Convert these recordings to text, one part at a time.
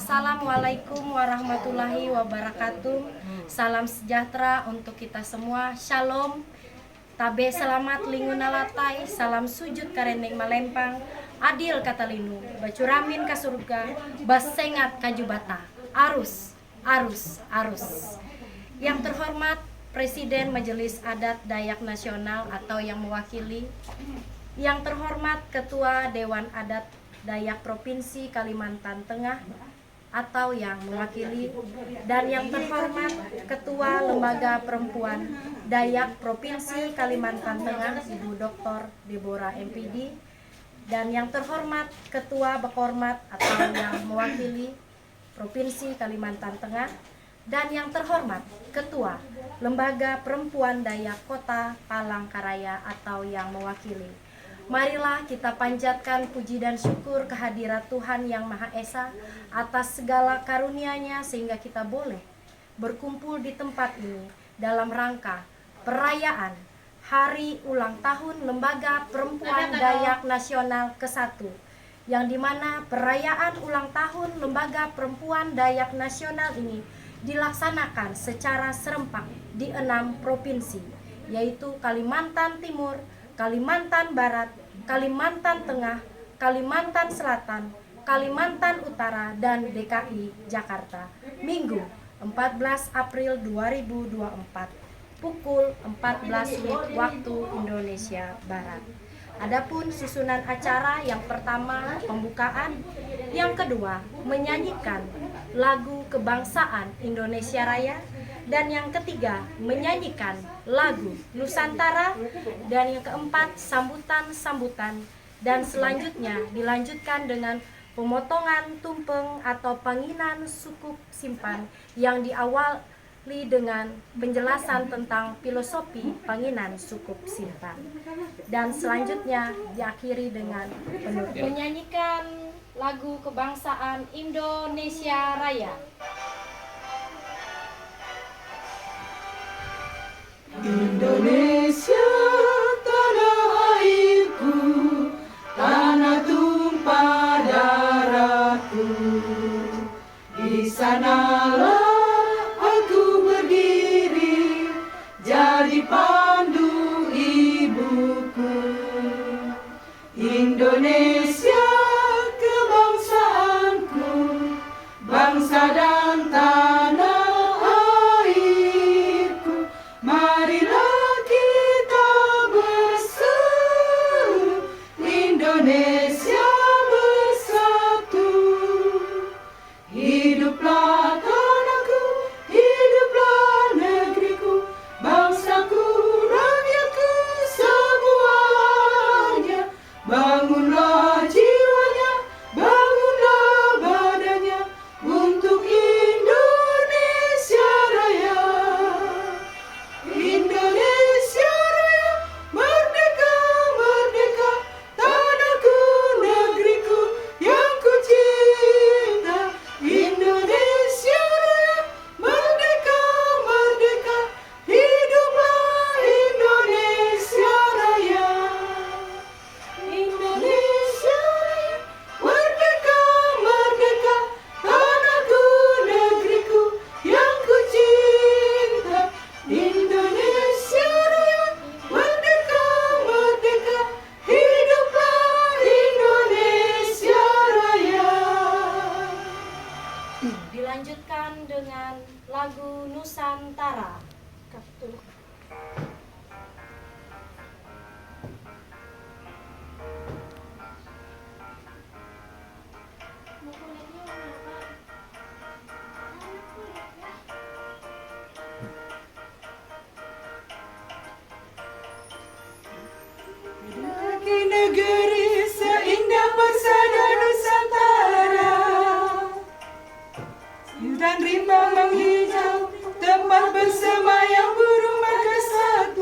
Assalamualaikum warahmatullahi wabarakatuh. Salam sejahtera untuk kita semua. Shalom. Tabe selamat linguna latai. Salam sujud karendeng malempang. Adil katalinu. Bacuramin ka surga. Basengat kajubata. Arus, arus, arus. Yang terhormat Presiden Majelis Adat Dayak Nasional atau yang mewakili. Yang terhormat Ketua Dewan Adat Dayak Provinsi Kalimantan Tengah atau yang mewakili, dan yang terhormat Ketua Lembaga Perempuan Dayak Provinsi Kalimantan Tengah Ibu Dr. Deborah MPD, dan yang terhormat Ketua Bakormat atau yang mewakili Provinsi Kalimantan Tengah, dan yang terhormat Ketua Lembaga Perempuan Dayak Kota Palangkaraya atau yang mewakili. Marilah kita panjatkan puji dan syukur kehadirat Tuhan Yang Maha Esa atas segala karunia-Nya sehingga kita boleh berkumpul di tempat ini dalam rangka perayaan Hari Ulang Tahun Lembaga Perempuan Dayak Nasional ke-1, yang dimana perayaan ulang tahun Lembaga Perempuan Dayak Nasional ini dilaksanakan secara serempak di 6 provinsi, yaitu Kalimantan Timur, Kalimantan Barat, Kalimantan Tengah, Kalimantan Selatan, Kalimantan Utara, dan DKI Jakarta. Minggu 14 April 2024 pukul 14 WIB waktu Indonesia Barat. Adapun susunan acara, yang pertama pembukaan, yang kedua menyanyikan lagu kebangsaan Indonesia Raya, dan yang ketiga menyanyikan lagu Nusantara, dan yang keempat sambutan-sambutan, dan selanjutnya dilanjutkan dengan pemotongan tumpeng atau panginan sukup simpan yang diawali dengan penjelasan tentang filosofi panginan sukup simpan, dan selanjutnya diakhiri dengan penutup. Menyanyikan lagu kebangsaan Indonesia Raya. Indonesia tanah airku, tanah tumpah darahku. Di sanalah aku berdiri, jadi pandu ibuku. Indonesia kebangsaanku, bangsa dan tanah airku. Marilah kita berseru, Indonesia bersatu. Hiduplah tanahku, hiduplah negeriku, bangsaku, rakyatku semuanya. Bangunlah jiwanya, bangunlah badannya untuk Indonesia Raya. Indonesia Raya, merdeka, merdeka, tanahku, negeriku yang ku cinta. Indonesia Raya, merdeka, merdeka, hiduplah Indonesia Raya. Indonesia Raya, merdeka, merdeka, tanahku, negeriku yang ku cinta. Indonesia Raya, merdeka, merdeka, hiduplah Indonesia Raya. Dilanjutkan dengan lagu Nusantara. Bagi negeri seindah persada Nusantara, dan rimbang menghijau, tempat bersemayam burung berkesat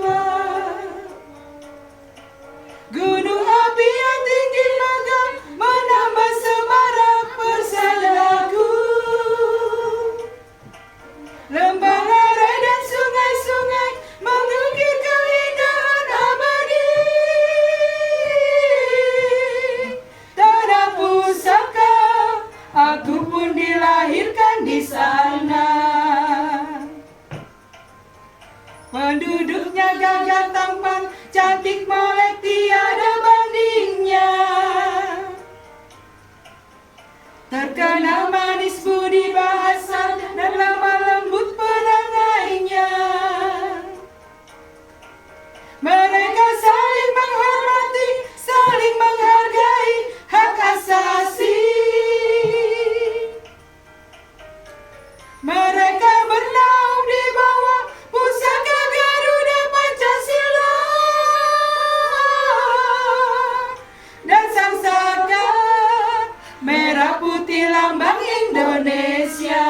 Penduduknya gagah tampan, cantik molek tiada bandingnya. Terkenal manis budi bahasa dan lemah lembut perangainya. Mereka saling menghormati, saling menghargai hak asasi. Mereka bernaung di bawah pusaka Garuda Pancasila dan sang saka merah putih lambang Indonesia.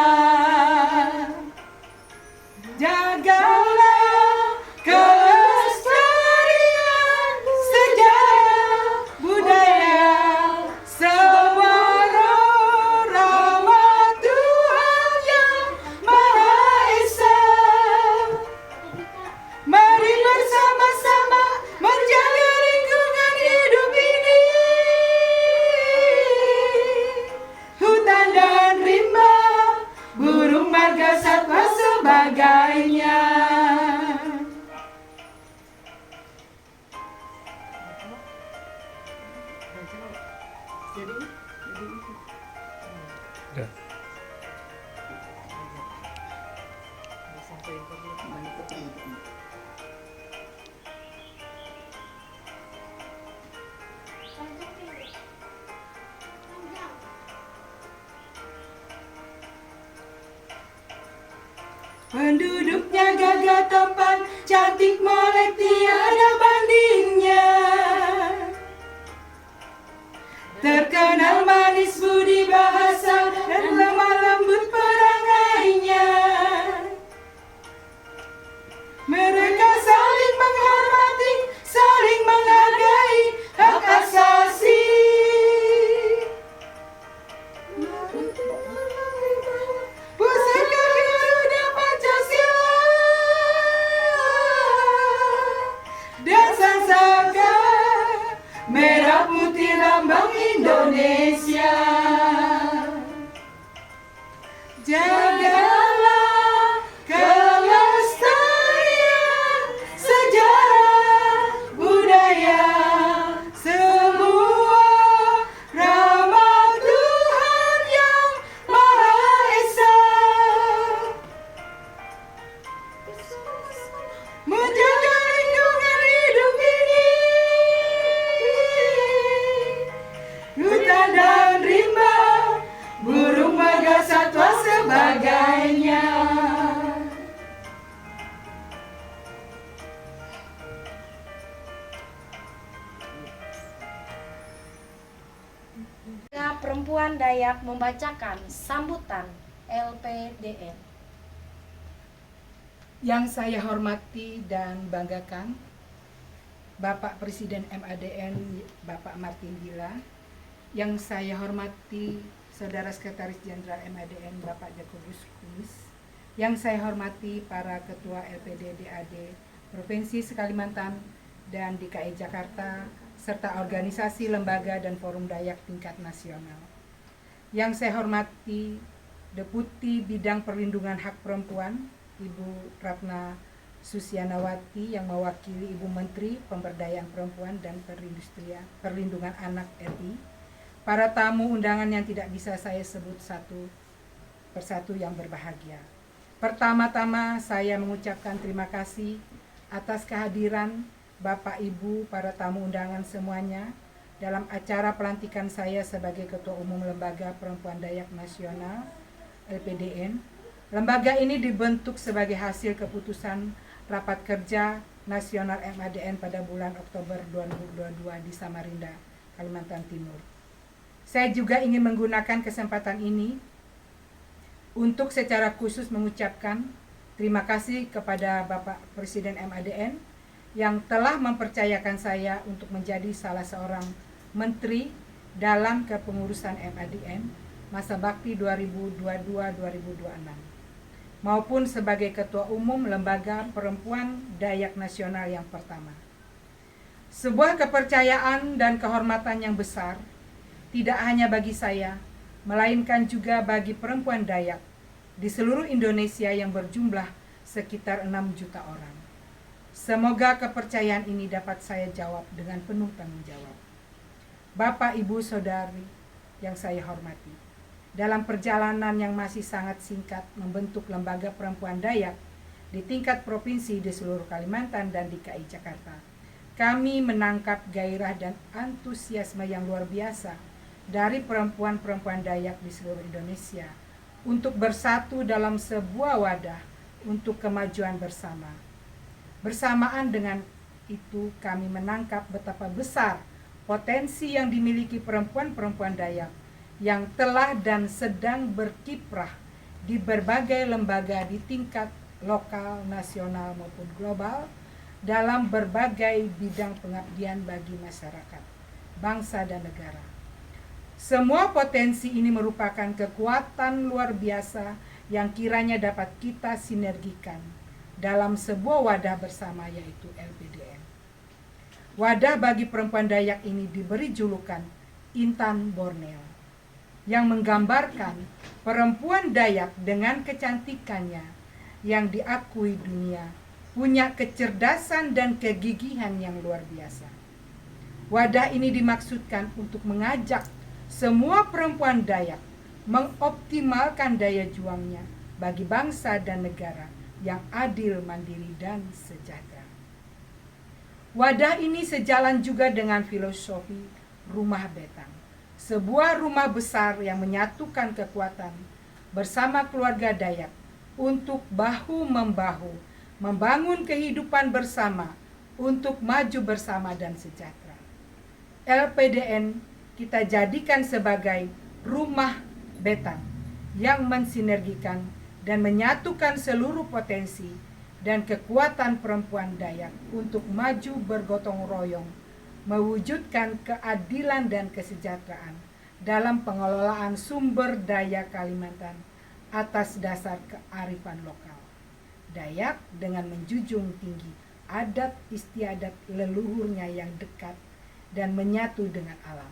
Jagalah kelestarian sejarah budaya, semua rahmat Tuhan yang Maha Esa. Mari bersama-sama menjaga lingkungan hidup ini, hutan dan rimba, burung marga satwa sebagainya. Udah. Penduduknya gagah tampan, cantik molek tiada bandingnya. Terkenal manis budi bahasa dan lemah lembut perangainya. Mereka saling menghormati, saling menghargai hak asasi. Pusaka Garuda Pancasila dan sang saka merah putih lambang Indonesia. Jagalah kelestarian sejarah budaya, semua rahmat Tuhan yang Maha Esa. Menjaga lingkungan hidup ini, hutan dan rimba, burung marga satwa sebagainya. Perempuan Dayak membacakan sambutan LPDN. Yang saya hormati dan banggakan, Bapak Presiden MADN Bapak Martin Gila. Yang saya hormati Saudara Sekretaris Jenderal MADN Bapak Jakobus Kumis. Yang saya hormati para Ketua LPD DAD Provinsi Kalimantan dan DKI Jakarta, serta organisasi, lembaga, dan forum Dayak tingkat nasional. Yang saya hormati Deputi Bidang Perlindungan Hak Perempuan, Ibu Ratna Susianawati, yang mewakili Ibu Menteri Pemberdayaan Perempuan dan Perlindungan Anak RI, para tamu undangan yang tidak bisa saya sebut satu persatu yang berbahagia. Pertama-tama saya mengucapkan terima kasih atas kehadiran Bapak Ibu para tamu undangan semuanya dalam acara pelantikan saya sebagai Ketua Umum Lembaga Perempuan Dayak Nasional LPDN. Lembaga ini dibentuk sebagai hasil keputusan Rapat Kerja Nasional MADN pada bulan Oktober 2022 di Samarinda, Kalimantan Timur. Saya juga ingin menggunakan kesempatan ini untuk secara khusus mengucapkan terima kasih kepada Bapak Presiden MADN yang telah mempercayakan saya untuk menjadi salah seorang menteri dalam kepengurusan MADN masa bakti 2022-2026 maupun sebagai Ketua Umum Lembaga Perempuan Dayak Nasional yang pertama. Sebuah kepercayaan dan kehormatan yang besar tidak hanya bagi saya, melainkan juga bagi perempuan Dayak di seluruh Indonesia yang berjumlah sekitar 6 juta orang. Semoga kepercayaan ini dapat saya jawab dengan penuh tanggung jawab. Bapak, Ibu, Saudari yang saya hormati, dalam perjalanan yang masih sangat singkat membentuk lembaga perempuan Dayak di tingkat provinsi di seluruh Kalimantan dan DKI Jakarta, kami menangkap gairah dan antusiasme yang luar biasa dari perempuan-perempuan Dayak di seluruh Indonesia untuk bersatu dalam sebuah wadah untuk kemajuan bersama. Bersamaan dengan itu kami menangkap betapa besar potensi yang dimiliki perempuan-perempuan Dayak yang telah dan sedang berkiprah di berbagai lembaga di tingkat lokal, nasional maupun global dalam berbagai bidang pengabdian bagi masyarakat, bangsa dan negara. Semua potensi ini merupakan kekuatan luar biasa yang kiranya dapat kita sinergikan dalam sebuah wadah bersama, yaitu LPDN. Wadah bagi perempuan Dayak ini diberi julukan Intan Borneo, yang menggambarkan perempuan Dayak dengan kecantikannya yang diakui dunia, punya kecerdasan dan kegigihan yang luar biasa. Wadah ini dimaksudkan untuk mengajak semua perempuan Dayak mengoptimalkan daya juangnya bagi bangsa dan negara yang adil, mandiri, dan sejahtera. Wadah ini sejalan juga dengan filosofi Rumah Betang, sebuah rumah besar yang menyatukan kekuatan bersama keluarga Dayak untuk bahu-membahu membangun kehidupan bersama untuk maju bersama dan sejahtera. LPDN kita jadikan sebagai rumah betang yang mensinergikan dan menyatukan seluruh potensi dan kekuatan perempuan Dayak untuk maju bergotong royong mewujudkan keadilan dan kesejahteraan dalam pengelolaan sumber daya Kalimantan atas dasar kearifan lokal Dayak dengan menjunjung tinggi adat istiadat leluhurnya yang dekat dan menyatu dengan alam.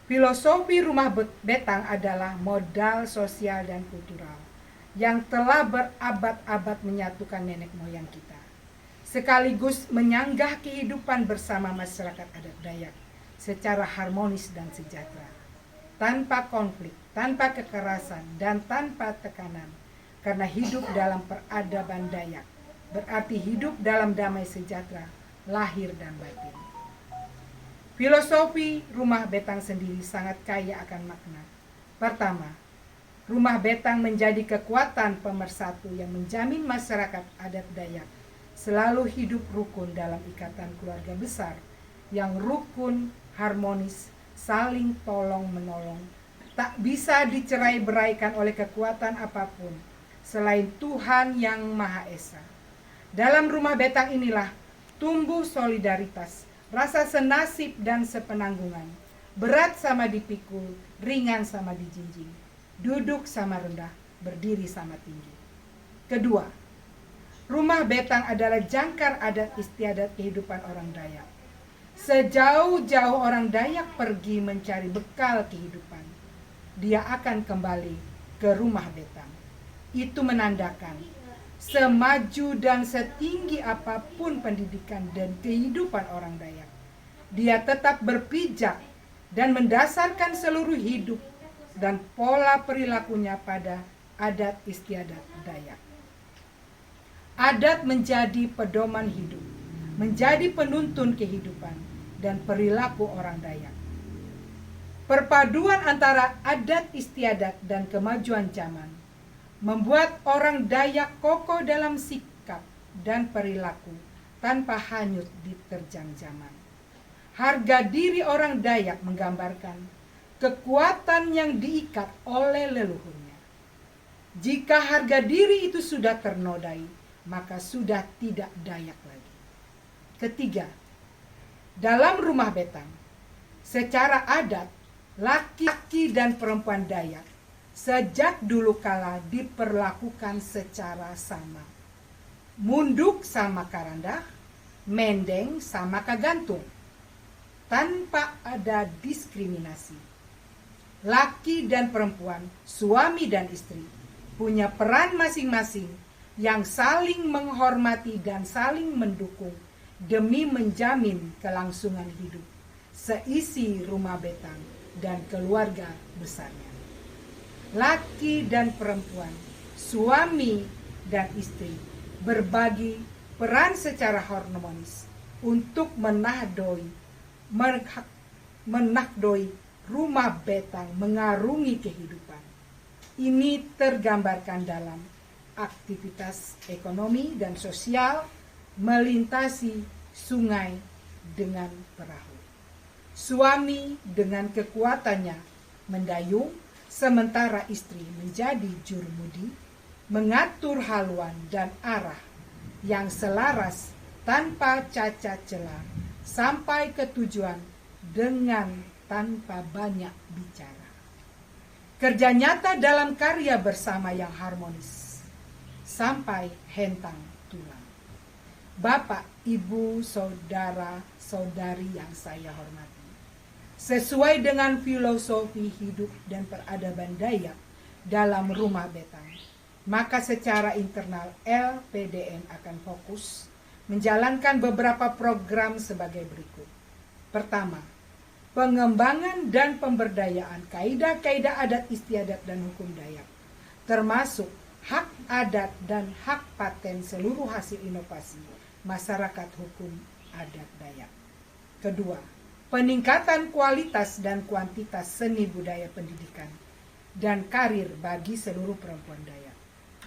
Filosofi Rumah Betang adalah modal sosial dan kultural yang telah berabad-abad menyatukan nenek moyang kita, sekaligus menyanggah kehidupan bersama masyarakat adat Dayak secara harmonis dan sejahtera, tanpa konflik, tanpa kekerasan, dan tanpa tekanan, karena hidup dalam peradaban Dayak berarti hidup dalam damai sejahtera, lahir dan batin. Filosofi Rumah Betang sendiri sangat kaya akan makna. Pertama, Rumah Betang menjadi kekuatan pemersatu yang menjamin masyarakat adat Dayak selalu hidup rukun dalam ikatan keluarga besar yang rukun, harmonis, saling tolong-menolong, tak bisa dicerai-beraikan oleh kekuatan apapun selain Tuhan yang Maha Esa. Dalam Rumah Betang inilah tumbuh solidaritas, rasa senasib dan sepenanggungan, berat sama dipikul, ringan sama dijinjing, duduk sama rendah, berdiri sama tinggi. Kedua, Rumah Betang adalah jangkar adat istiadat kehidupan orang Dayak. Sejauh-jauh orang Dayak pergi mencari bekal kehidupan, dia akan kembali ke Rumah Betang. Itu menandakan semaju dan setinggi apapun pendidikan dan kehidupan orang Dayak, dia tetap berpijak dan mendasarkan seluruh hidup dan pola perilakunya pada adat istiadat Dayak. Adat menjadi pedoman hidup, menjadi penuntun kehidupan dan perilaku orang Dayak. Perpaduan antara adat istiadat dan kemajuan zaman membuat orang Dayak kokoh dalam sikap dan perilaku tanpa hanyut diterjang zaman. Harga diri orang Dayak menggambarkan kekuatan yang diikat oleh leluhurnya. Jika harga diri itu sudah ternodai, maka sudah tidak Dayak lagi. Ketiga, dalam Rumah Betang, secara adat, laki-laki dan perempuan Dayak sejak dulu kala diperlakukan secara sama. Munduk sama karandah, mendeng sama kagantung, tanpa ada diskriminasi. Laki dan perempuan, suami dan istri, punya peran masing-masing yang saling menghormati dan saling mendukung demi menjamin kelangsungan hidup seisi rumah betang dan keluarga besarnya. Laki dan perempuan, suami dan istri berbagi peran secara harmonis untuk menakdoi rumah betang mengarungi kehidupan. Ini tergambarkan dalam aktivitas ekonomi dan sosial melintasi sungai dengan perahu. Suami dengan kekuatannya mendayung, sementara istri menjadi jurumudi, mengatur haluan dan arah yang selaras tanpa cacat celah sampai ke tujuan dengan tanpa banyak bicara. Kerja nyata dalam karya bersama yang harmonis sampai hentang tulang. Bapak, Ibu, Saudara, Saudari yang saya hormati, sesuai dengan filosofi hidup dan peradaban Dayak dalam rumah betang, maka secara internal LPDN akan fokus menjalankan beberapa program sebagai berikut. Pertama, pengembangan dan pemberdayaan kaidah-kaidah adat istiadat dan hukum Dayak, termasuk hak adat dan hak paten seluruh hasil inovasi masyarakat hukum adat Dayak. Kedua, peningkatan kualitas dan kuantitas seni budaya pendidikan dan karir bagi seluruh perempuan Dayak.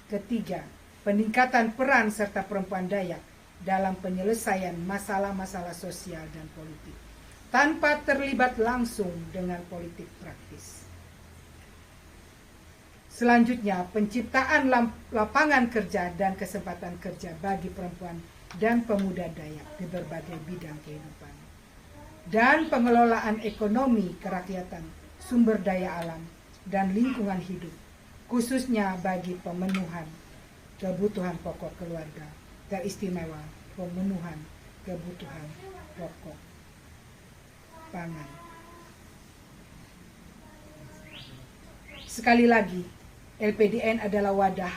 Ketiga, peningkatan peran serta perempuan Dayak dalam penyelesaian masalah-masalah sosial dan politik tanpa terlibat langsung dengan politik praktis. Selanjutnya, penciptaan lapangan kerja dan kesempatan kerja bagi perempuan dan pemuda Dayak di berbagai bidang kehidupan. Dan pengelolaan ekonomi kerakyatan, sumber daya alam, dan lingkungan hidup, khususnya bagi pemenuhan kebutuhan pokok keluarga, teristimewa pemenuhan kebutuhan pokok pangan. Sekali lagi, LPDN adalah wadah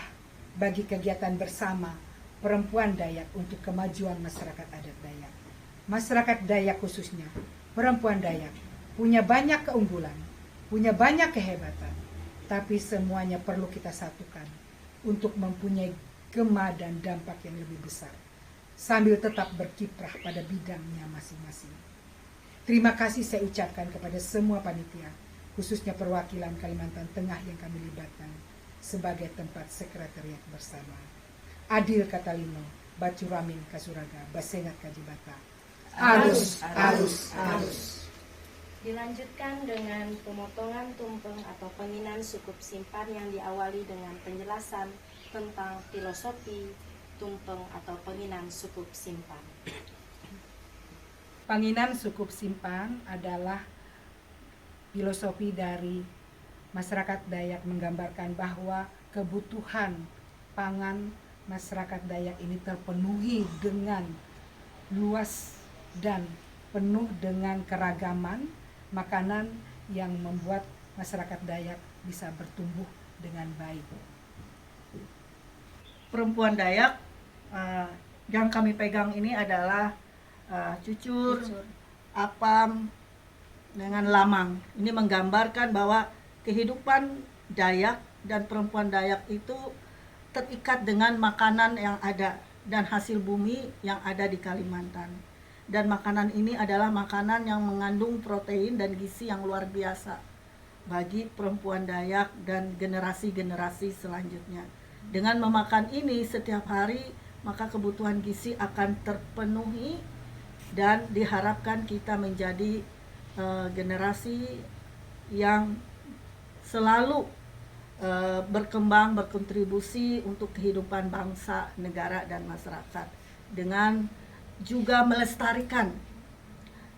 bagi kegiatan bersama perempuan Dayak untuk kemajuan masyarakat adat Dayak. Masyarakat Dayak khususnya, perempuan Dayak, punya banyak keunggulan, punya banyak kehebatan, tapi semuanya perlu kita satukan untuk mempunyai gema dan dampak yang lebih besar, sambil tetap berkiprah pada bidangnya masing-masing. Terima kasih saya ucapkan kepada semua panitia, khususnya perwakilan Kalimantan Tengah yang kami libatkan sebagai tempat sekretariat bersama. Adil Katalino, Bacuramin Kasuraga, Basengat Kajibata. Arus. Dilanjutkan dengan pemotongan tumpeng atau penginan sukup simpan yang diawali dengan penjelasan tentang filosofi tumpeng atau penginan sukup simpan. Penginan sukup simpan adalah filosofi dari masyarakat Dayak menggambarkan bahwa kebutuhan pangan masyarakat Dayak ini terpenuhi dengan luas dan penuh dengan keragaman makanan yang membuat masyarakat Dayak bisa bertumbuh dengan baik. Perempuan Dayak yang kami pegang ini adalah cucur, apam, dengan lamang. Ini menggambarkan bahwa kehidupan Dayak dan perempuan Dayak itu terikat dengan makanan yang ada dan hasil bumi yang ada di Kalimantan. Dan makanan ini adalah makanan yang mengandung protein dan gizi yang luar biasa bagi perempuan Dayak dan generasi-generasi selanjutnya. Dengan memakan ini setiap hari, maka kebutuhan gizi akan terpenuhi dan diharapkan kita menjadi generasi yang selalu berkembang, berkontribusi untuk kehidupan bangsa, negara, dan masyarakat, dengan juga melestarikan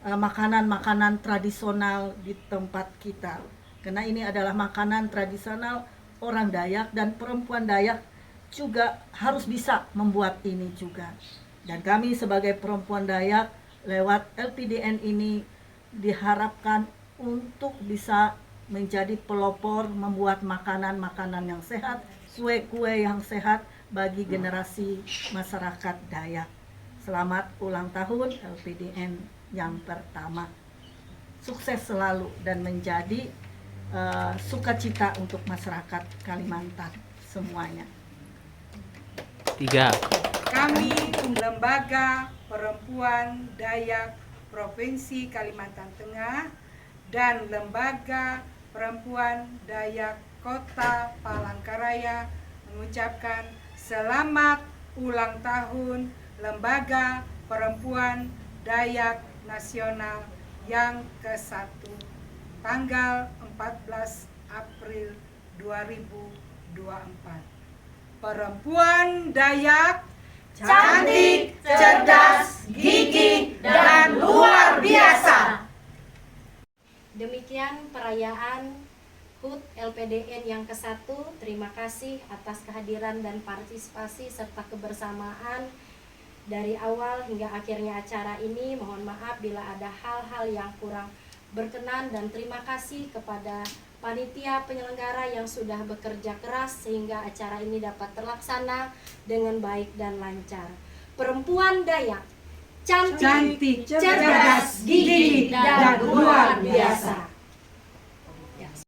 makanan-makanan tradisional di tempat kita, karena ini adalah makanan tradisional orang Dayak, dan perempuan Dayak juga harus bisa membuat ini juga. Dan kami sebagai perempuan Dayak lewat LPDN ini diharapkan untuk bisa menjadi pelopor membuat makanan-makanan yang sehat, kue-kue yang sehat, bagi generasi masyarakat Dayak. Selamat ulang tahun LPDN yang pertama. Sukses selalu dan menjadi sukacita untuk masyarakat Kalimantan semuanya. 3. Kami Lembaga Perempuan Dayak Provinsi Kalimantan Tengah dan Lembaga Perempuan Dayak Kota Palangkaraya mengucapkan selamat ulang tahun Lembaga Perempuan Dayak Nasional yang ke-1 tanggal 14 April 2024. Perempuan Dayak Cantik, cerdas, gigih, dan luar biasa. Demikian perayaan HUT LPDN yang ke-1. Terima kasih atas kehadiran dan partisipasi serta kebersamaan dari awal hingga akhirnya acara ini. Mohon maaf bila ada hal-hal yang kurang berkenan, dan terima kasih kepada panitia penyelenggara yang sudah bekerja keras sehingga acara ini dapat terlaksana dengan baik dan lancar. Perempuan Dayak cantik, cantik, cerdas, gigih,